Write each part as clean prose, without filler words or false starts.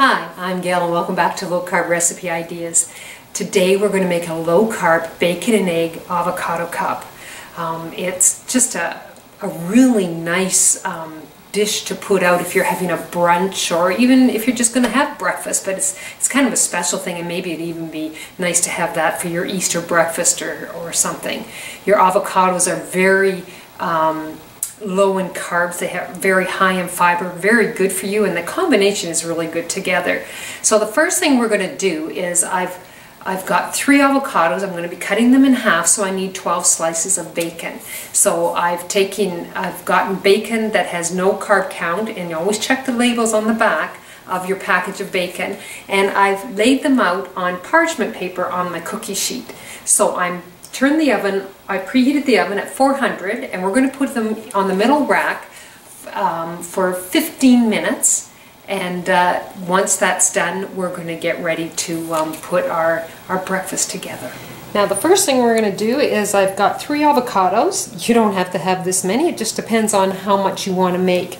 Hi, I'm Gail and welcome back to Low Carb Recipe Ideas. Today we're going to make a low carb bacon and egg avocado cup. It's just a really nice dish to put out if you're having a brunch or even if you're just going to have breakfast, but it's kind of a special thing, and maybe it'd even be nice to have that for your Easter breakfast or something. Your avocados are very low in carbs, they have very high in fiber, very good for you, and the combination is really good together. So the first thing we're going to do is I've got 3 avocados. I'm going to be cutting them in half, so I need 12 slices of bacon. So I've gotten bacon that has no carb count, and you always check the labels on the back of your package of bacon, and I've laid them out on parchment paper on my cookie sheet. So I preheated the oven at 400, and we're going to put them on the middle rack for 15 minutes. And once that's done, we're going to get ready to put our breakfast together. Now the first thing we're going to do is I've got 3 avocados. You don't have to have this many, it just depends on how much you want to make,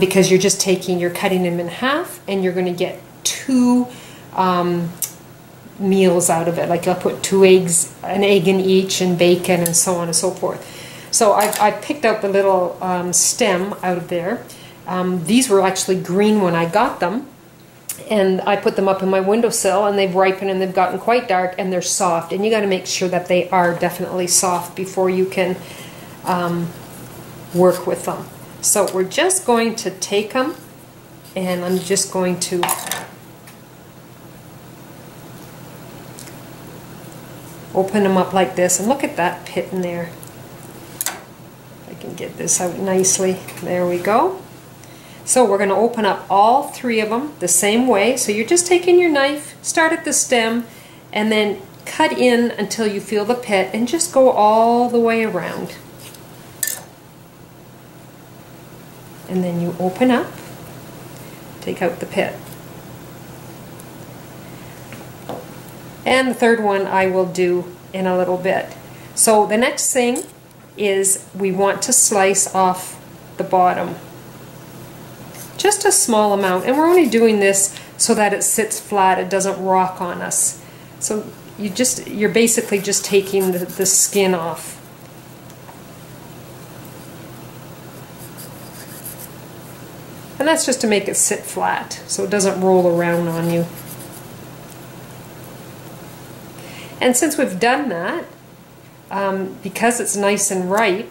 because you're cutting them in half, and you're going to get 2 meals out of it. Like I'll put 2 eggs, an egg in each, and bacon, and so on and so forth. So I picked out the little stem out of there. These were actually green when I got them, and I put them up in my windowsill, and they've ripened and they've gotten quite dark, and they're soft, and you got to make sure that they are definitely soft before you can work with them. So we're just going to take them, and I'm just going to open them up like this, and look at that pit in there. I can get this out nicely. There we go. So we're going to open up all 3 of them the same way. So you're just taking your knife, start at the stem, and then cut in until you feel the pit, and just go all the way around. And then you open up, take out the pit. And the third one I will do in a little bit. So the next thing is we want to slice off the bottom. Just a small amount, and we're only doing this so that it sits flat, it doesn't rock on us. So you're basically just taking the skin off. And that's just to make it sit flat so it doesn't roll around on you. And since we've done that, because it's nice and ripe,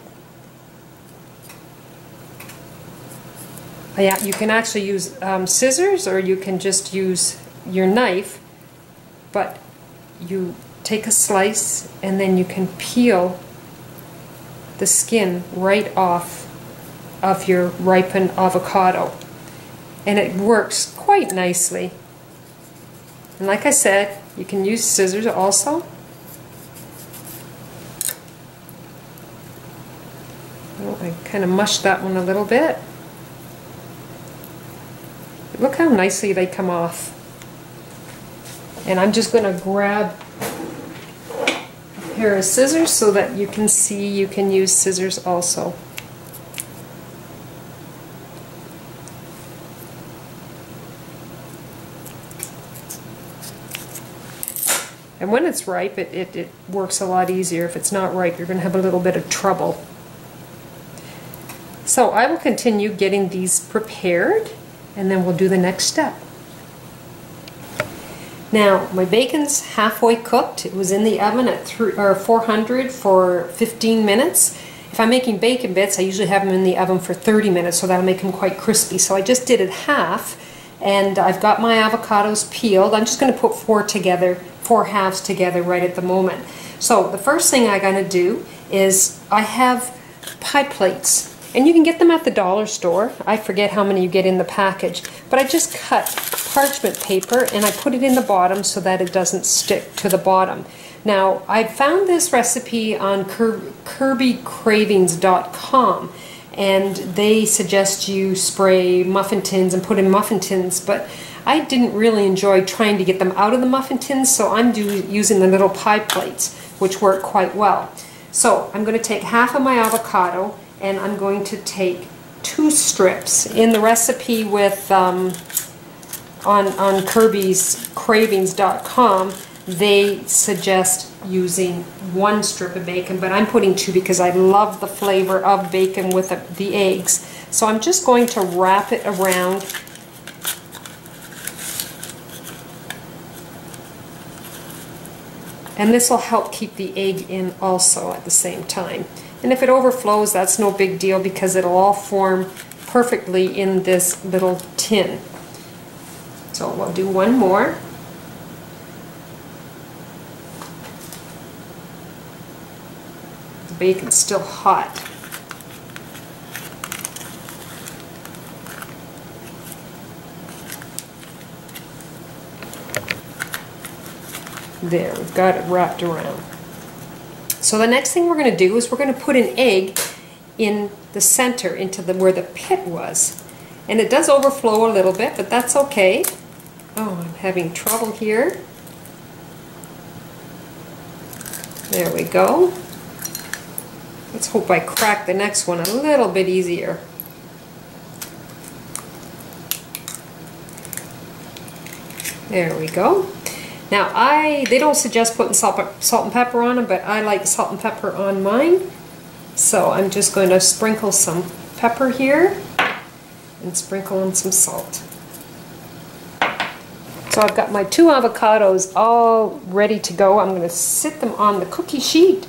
you can actually use scissors, or you can just use your knife, but you take a slice and then you can peel the skin right off of your ripened avocado, and it works quite nicely. And like I said, you can use scissors also. Oh, I kind of mushed that one a little bit. Look how nicely they come off. And I'm just going to grab a pair of scissors so that you can see you can use scissors also. And when it's ripe, it works a lot easier. If it's not ripe, you're going to have a little bit of trouble. So I will continue getting these prepared, and then we'll do the next step. Now, my bacon's halfway cooked. It was in the oven at 400 for 15 minutes. If I'm making bacon bits, I usually have them in the oven for 30 minutes, so that'll make them quite crispy. So I just did it half, and I've got my avocados peeled. I'm just going to put 4 halves together right at the moment. So the first thing I'm going to do is I have pie plates. And you can get them at the dollar store. I forget how many you get in the package. But I just cut parchment paper and I put it in the bottom so that it doesn't stick to the bottom. Now, I found this recipe on KirbyCravings.com, and they suggest you spray muffin tins and put in muffin tins, but I didn't really enjoy trying to get them out of the muffin tins, so I'm using the little pie plates, which work quite well. So I'm going to take half of my avocado, and I'm going to take 2 strips. In the recipe with on Kirby's Cravings.com, they suggest using 1 strip of bacon, but I'm putting 2 because I love the flavor of bacon with the eggs. So I'm just going to wrap it around. And this will help keep the egg in also at the same time. And if it overflows, that's no big deal because it'll all form perfectly in this little tin. So we'll do 1 more. The bacon's still hot. There, we've got it wrapped around. So the next thing we're going to do is we're going to put an egg in the center, into where the pit was. And it does overflow a little bit, but that's okay. Oh, I'm having trouble here. There we go. Let's hope I crack the next one a little bit easier. There we go. Now they don't suggest putting salt and pepper on them, but I like salt and pepper on mine. So I'm just going to sprinkle some pepper here and sprinkle on some salt. So I've got my 2 avocados all ready to go. I'm going to sit them on the cookie sheet.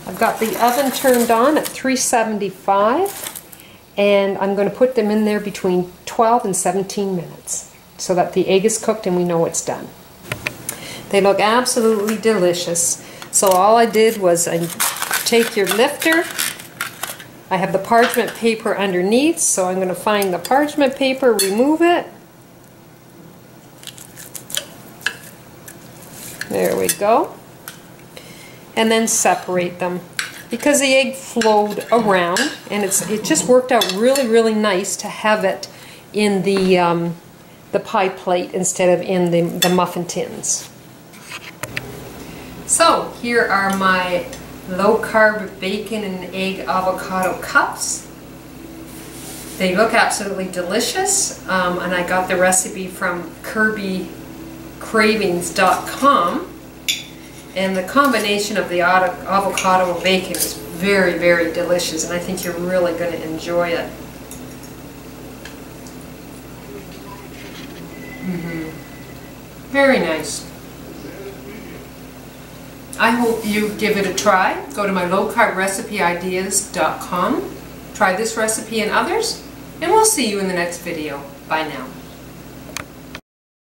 I've got the oven turned on at 375, and I'm going to put them in there between 12 and 17 minutes so that the egg is cooked and we know it's done. They look absolutely delicious. So all I did was take your lifter. I have the parchment paper underneath, so I'm going to find the parchment paper, remove it. There we go. And then separate them. Because the egg flowed around, and it just worked out really, really nice to have it in the pie plate instead of in the muffin tins. So here are my low-carb bacon and egg avocado cups. They look absolutely delicious, and I got the recipe from Cravings.com. And the combination of the avocado and bacon is very, very delicious, and I think you're really going to enjoy it. Very nice. I hope you give it a try. Go to my lowcarbrecipe.ideas.com. Try this recipe and others, and we'll see you in the next video. Bye now.